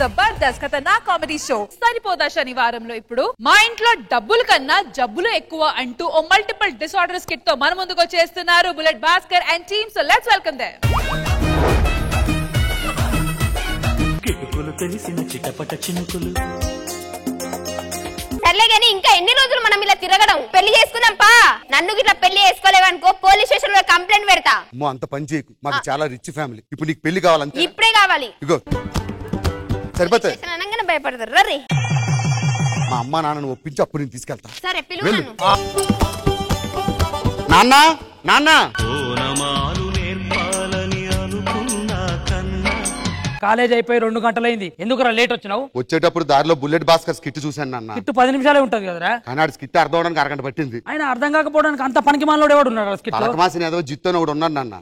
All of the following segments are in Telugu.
జబర్దస్త్ ఖతర్నాక్ కామెడీ షో సరిపోదా శనివారంలో ఇప్పుడు మా ఇంట్లో డబ్బుల కన్నా జబ్బులు ఎక్కువ అంటూ ఓ మల్టిపుల్ డిసార్డర్స్ కిట్ తో మన ముందుకు వచ్చేస్తున్నారు Bullet Bhaskar and team. So let's welcome them. కిటుకులు తెలిసిన చిటపట చినుకులు. సర్లే గాని ఇంకా ఎన్ని రోజులు మనం ఇలా తిరగడం? పెళ్లి చేసుకుందాం పా. నన్ను గిట్లా పెళ్లి చేసుకోలేవనుకో పోలీస్ స్టేషన్ లో కంప్లైంట్ పెడతా. అంత పని చేయకు, మాకు చాలా రిచ్ ఫ్యామిలీ. ఇప్పుడు నీకు పెళ్లి కావాలంటే ఇప్పుడే కావాలి. ఇగో సరిపోతాయి. అనగానే భయపడతారు. రర్రీ మా అమ్మ నాన్నను ఒప్పించి అప్పుడు నేను తీసుకెళ్తా. సరే పిలువు. నాన్న నాన్న కాలేజ్ అయిపోయి 2 గంటలైంది, ఎందుకురా లేట్ వచ్చినావు? వచ్చేటప్పుడు దారిలో బుల్లెట్ భాస్కర్ స్కిట్ చూశాను నాన్న. స్కిట్ 10 నిమిషాలే ఉంటది కదరా. కానీ ఆడు స్కిట్ అర్థం అవడానికి అరగంట పట్టింది. ఆయన అర్థం కాకపోవడానికి అంత పనికి మాలోడు ఎవడు ఉన్నాడు స్కిట్? పలకమాసిన ఏదో జిత్తు ఒకడు ఉన్నాడు నాన్న.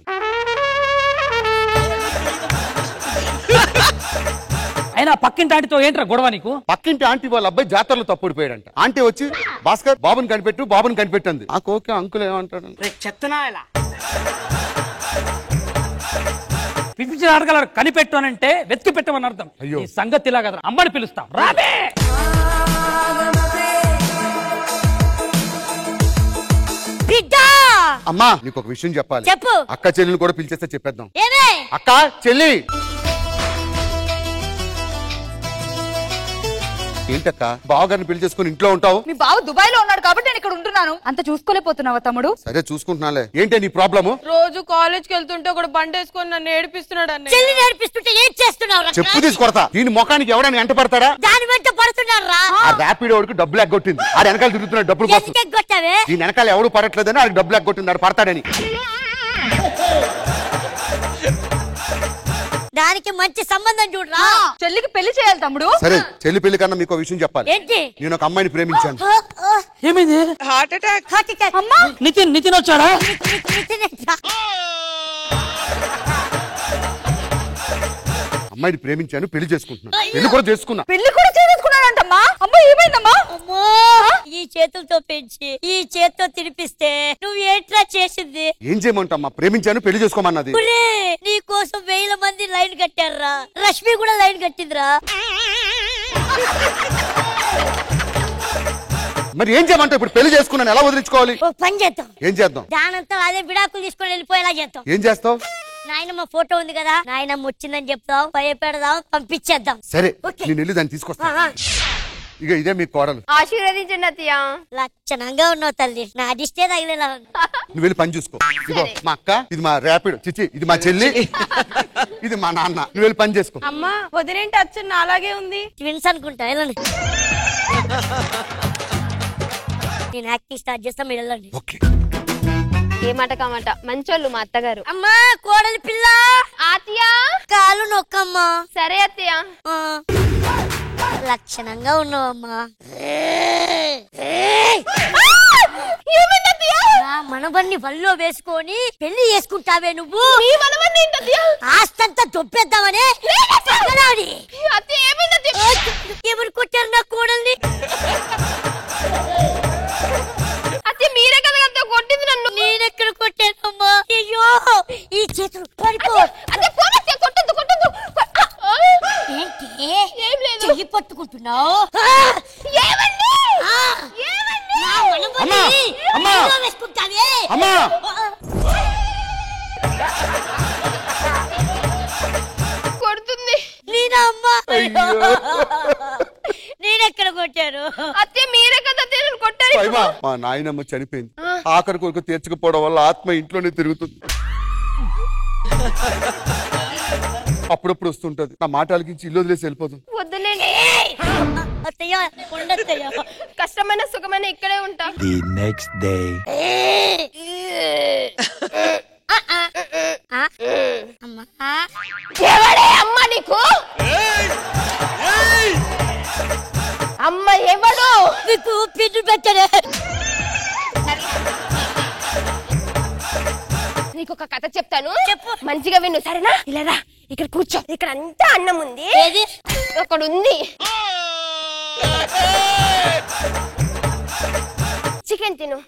అయినా పక్కింటి ఆంటీతో ఏంట్రా గొడవ నీకు? పక్కింటి ఆంటీ వాళ్ళ అబ్బాయి జాతరలో తప్పుడిపోయాడంట. ఆంటీ వచ్చి భాస్కర్ బాబుని కనిపెట్టు బాబుని కనిపెట్టింది. ఆ కోకే అంకుల్ ఏమంటాడు? పిలిపించిన అడగల కనిపెట్టు అని అంటే వెతికి పెట్టమని అర్థం. ఈ సంగతి ఇలా కదా, అమ్మని పిలుస్తాం రాబే. అమ్మా నీకు ఒక విషయం చెప్పాలి. చెప్పు. అక్క చెల్లిని కూడా పిలిచేస్తే చెప్పేద్దాం. ఏమే అక్క చెల్లి. ఏంటక్క బావగారిని పెళ్లి చేసుకుని ఇంట్లో ఉంటావు? మీ బావ దుబాయ్ లో ఉన్నాడు కాబట్టి నేను ఇక్కడ ఉంటున్నాను. అంత చూసుకోలేకపోతున్నావా తమ్ముడు? సరే చూసుకుంటున్నాలే. ఏంటి నీ ప్రాబ్లము? రోజు కాలేజ్ కి వెళ్తుంటే ఒకడు బండి వేసుకొని నన్ను ఏడిపిస్తున్నాడు. అన్న చెల్లి నేర్పిస్తుంటే ఏం చేస్తున్నావు? చెప్పు తీసుకొడతా. దీని ముఖానికి ఎవడని ఎంట పడతాడా? దాని వెంట పడుతున్నారా? ఆ ర్యాపిడ్ వాడికి డబ్బులు ఎగ్గొట్టింది. ఆడు వెనకాల తిరుగుతున్నాడు డబ్బులు కోసం. దీని వెనకాల ఎవడు పడట్లేదని ఆడికి డబ్బులు ఎగ్గొట్టింది. ఆడు పడతాడని. దానికి మంచి సంబంధం చూడరా. చెల్లికి పెళ్లి చేయాలి తమ్ముడు. సరే చెల్లి పెళ్లి కన్నా మీకు విషయం చెప్పాలి. ఏంటి? నేను ఒక అమ్మాయిని ప్రేమించాను. ఏమైంది? Heart attack. అమ్మా నితిన్ వచ్చాడా? అమ్మాయిని ప్రేమించాను, పెళ్లి చేసుకుంటున్నాను. పెళ్లి కూడా చేసుకున్నా. పెళ్లి కూడా చేసుకున్నాడంటమ్మా. అమ్మా ఏమైందమ్మా? ఈ చేతులతో పెంచి ఈ చేత్తో తినిపిస్తే నువ్వు ఏంట్రా చేసింది? ఏం చేయమంటామ్మా? ప్రేమించాను, పెళ్లి చేసుకోమన్నది. నీ కోసం 1000 మంది లైన్ కట్టారా. రష్మి కూడా లైన్ కట్టిందిరా. మరి ఏం చేయమంటావు? ఇప్పుడు పెళ్లి చేసుకున్నాను, ఎలా వదిలించుకోవాలి? పని చేద్దాం. ఏం చేద్దాం? దానంతా అదే విడాకులు తీసుకొని వెళ్ళిపోయేలా చేద్దాం. ఏం చేస్తావు? నాయనమ్మ ఫోటో ఉంది కదా, నాయనమ్మ వచ్చిందని చెప్తాం, భయపెడదాం, పంపించేద్దాం. సరే నేను వెళ్ళి దాన్ని తీసుకొస్తా. ఇక ఇదే మీ కోడలు. ఆశీర్వదించండి అత్తయ్య. లక్షణంగా ఉన్నావు తల్లి, నా అడిష్టే తగిలేలా. నువ్వు వెళ్ళి పని చూసుకో. ఇదిగో మా అక్క, ఇది మా ర్యాపిడ్ చిచ్చి, ఇది మా చెల్లి, ఇది మా నాన్న. నువ్వు వెళ్ళి పని చేసుకో. అమ్మా వదిలేంటి అచ్చన్న అలాగే ఉంది. ట్విన్స్ అనుకుంటా, వెళ్ళండి. నేను యాక్టింగ్ స్టార్ట్ చేస్తా, మీరు వెళ్ళండి. ఓకే. ఏ మాట కామాట మంచోళ్ళు మా అత్తగారు. అమ్మా కోడలి పిల్ల. ఆత్య కాలు నొక్కమ్మా. సరే అత్తయ్య. లక్షణంగా ఉన్నావమ్మా. మనవన్ని వల్లో వేసుకొని పెళ్లి చేసుకుంటావే నువ్వు? ఆస్తంతా దొబ్బేద్దామని. ఎవరు కొట్టారు నా కోడల్ని? మీరే కదా కొట్టింది నన్ను. నేనెక్కడ కొట్టానమ్మా? అయ్యో ఈ చేతులు పడిపో. కొట్టద్దు కొట్టద్దు. ఏంటి చెయ్యి పట్టుకుంటున్నావు? కొడుతుంది. నేనా అమ్మా? నేనెక్కడ కొట్టాను? అత్తే మీరే కదా కొట్టారు. మా నాయనమ్మ చనిపోయింది. ఆఖరి కొరకు తీర్చకపోవడం వల్ల ఆత్మ ఇంట్లోనే తిరుగుతుంది. అప్పుడప్పుడు వస్తుంటది. నా మాట అలిగించి ఇల్లు వదిలేసి వెళ్ళిపోతుంది. వద్దులేండి అత్తయ్య, ఉండత్తయ్య. కష్టమైన సుఖమైన ఇక్కడే ఉంటా. The next day. ఎవడే అమ్మ నీకు? అమ్మ ఎవడు నీకు? పిట్టు పెట్టలే. నీకు ఒక కథ చెప్తాను, చెప్పు. మంచిగా విను సరేనా? ఇలా ఇక్కడ కూర్చో. ఇక్కడ అంతా అన్నం ఉంది. ఏది? అక్కడ ఉంది. చికెన్ తిను.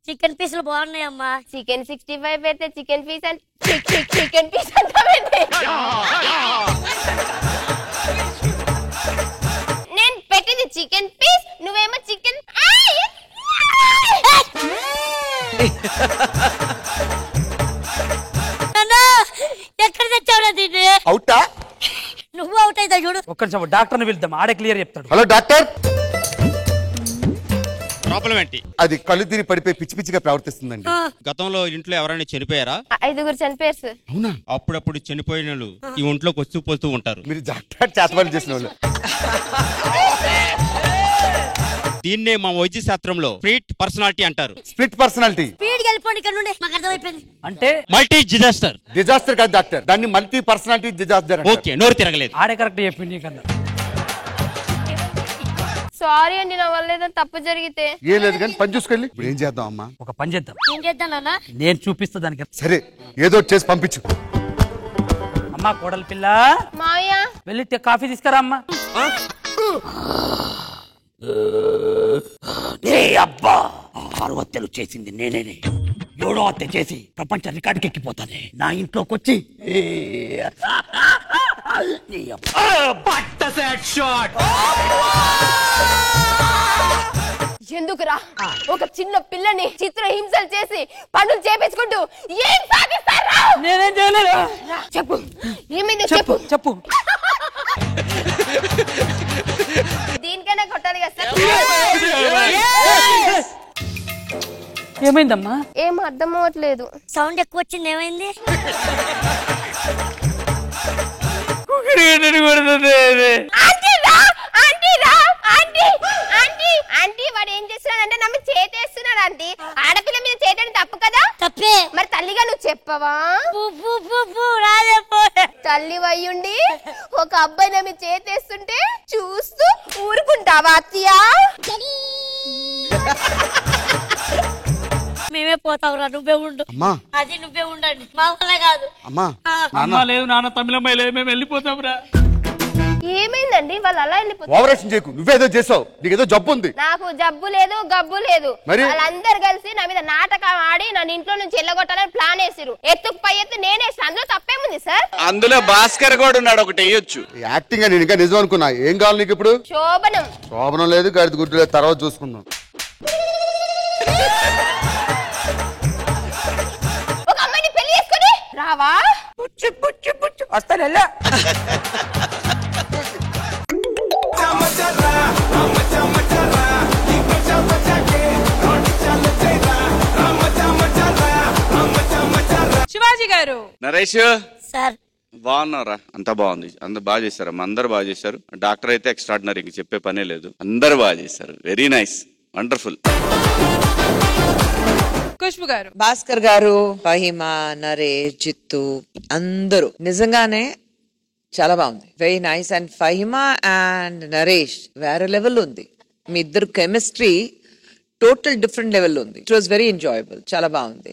చికెన్ పీసులు బాగున్నాయమ్మా. చికెన్ 65 అయితే చికెన్ పీస్ అంటే చికెన్ పీస్ అంటావేంటి? నేను పెట్టింది చికెన్ పీస్, నువ్వేమో చికెన్. ఎక్కడ తెచ్చావురా దీన్ని? అవుటా? నువ్వు అవుట్ అయితే చూడు. ఒక్క నిమిషం డాక్టర్ని పిలుద్దాం, ఆడే క్లియర్ చెప్తాడు. Hello doctor. ప్రాబ్లం ఏంటి? అది కళ్ళు తిరిగి పడిపోయి పిచ్చి పిచ్చిగా ప్రవర్తిస్తుందండి. గతంలో ఇంట్లో ఎవరైనా చనిపోయారా? 5 చనిపోయారు సార్. అవునా? అప్పుడప్పుడు చనిపోయిన వాళ్ళు ఈ ఒంట్లోకి వస్తూ పోతూ ఉంటారు. మీరు డాక్టర్ చేతబడి చేసిన వాళ్ళు. దీన్నే మా వైద్య శాస్త్రంలో స్ప్లిట్ పర్సనాలిటీ అంటారు. Split personality. స్పీడ్ వెళ్ళిపోండి ఇక్కడ నుండి. మాకు అర్థమైపోయింది. అంటే మల్టీ డిజాస్టర్. డిజాస్టర్ కాదు డాక్టర్, దాన్ని మల్టీ పర్సనాలిటీ డిజాస్టర్. ఓకే, నోరు తిరగలేదు. ఆడే కరెక్ట్ చెప్పింది నీకన్నా. సారీ అండి, నా వల్ల ఏదో తప్పు జరిగితే. ఏం లేదు కానీ పని చూసుకెళ్ళి. ఇప్పుడు ఏం చేద్దాం అమ్మా? ఒక పని చేద్దాం. ఏం చేద్దాం నాన్న? నేను చూపిస్తా దానికి. సరే ఏదో ఒకటి చేసి పంపించు. అమ్మా కోడలి పిల్ల, మావయ్య వెళ్ళి కాఫీ తీసుకురా అమ్మా. అబ్బా 6 హత్యలు చేసింది నేనే. 7వ హత్య చేసి ప్రపంచ రికార్డుకి ఎక్కిపోతానే నా ఇంట్లోకి వచ్చి. ఎందుకురా ఒక చిన్న పిల్లని చిత్రహింసలు చేసి పనులు చేపించుకుంటూ ఏం సాధిస్తారా? నేనేం చేయలేదు. చెప్పు, ఏమైందో చెప్పు. చెప్పు. దీనికైనా కొట్టాలి కదా సార్. ఏమైందమ్మా? ఏం అర్థం అవ్వట్లేదు. సౌండ్ ఎక్కువ వచ్చింది. ఏమైంది? వాడు ఏం చేస్తున్నాడంటే నమ్మి చేతేస్తున్నాడు. ఆంటీ, ఆడపిల్ల మీద చేయడం తప్పు కదా? తప్పే. మరి తల్లిగా నువ్వు చెప్పవా? తల్లి వయ్యుండి ఒక అబ్బాయి నమ్మి చేతేస్తుంటే చూస్తూ ఊరుకుంటావా అత్తయ్యా? మేమే పోతావురా, నువ్వే ఉండు. అమ్మా అది నువ్వే ఉండండి, మా వల్ల కాదు. అమ్మా అమ్మ లేదు, నాన్న తమిళమ్మాయి లేదు, మేము వెళ్ళిపోతాంరా. ఏమైందండి వాళ్ళు అలా వెళ్ళిపోతారు? ఓవరాక్షన్ చేయకు. నువ్వేదో చేసావు, నీకేదో జబ్బు ఉంది. నాకు జబ్బు లేదు, గబ్బు లేదు. మరి? వాళ్ళందరూ కలిసి నా మీద నాటకం ఆడి నన్ను ఇంట్లో నుంచి వెళ్ళగొట్టాలని ప్లాన్ వేసిరు. ఎత్తుకు పై ఎత్తు నేనేసి, అందులో తప్పేముంది సార్? అందులో భాస్కర్ కూడా ఉన్నాడు, ఒకటి వేయొచ్చు. యాక్టింగ్ నేను ఇంకా నిజం అనుకున్నా. ఏం కావాలి నీకు ఇప్పుడు? శోభనం. శోభనం లేదు, గడిది గుడ్డు లేదు, తర్వాత చూసుకుందాం. ఒక అమ్మాయిని పెళ్లి చేసుకుని రావా? వస్తాను. శివాజీ గారు. నరేష్ సార్ బాగున్నారా? అంతా బాగుంది, అందరు బాగా చేశారు అమ్మ, అందరు బాగా చేశారు. డాక్టర్ అయితే ఎక్స్ట్రాడినరీ, ఇంక చెప్పే పనే లేదు. అందరు బాగా చేశారు. Very nice, wonderful. ఖుష్బు గారు. భాస్కర్ గారు, ఫహిమా, నరేష్, జిత్తు అందరూ నిజంగానే చాలా బాగుంది. Very nice. And Fahima and Naresh వేరే లెవెల్ ఉంది. మీ ఇద్దరు కెమిస్ట్రీ టోటల్ డిఫరెంట్ లెవెల్ ఉంది. ఇట్ వాస్ వెరీ ఎంజాయబుల్, చాలా బాగుంది.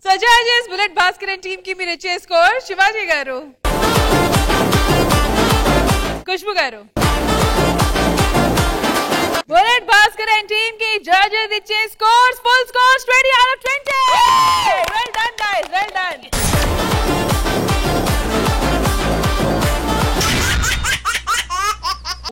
So judges Bullet Bhaskar and team కి మీరు ఇచ్చే score. Shivaji garu. Khushbu garu. Bullet Bhaskar and team కి జడ్జెస్ ఇచ్చే స్కోర్స్ ఫుల్ స్కోర్స్ 20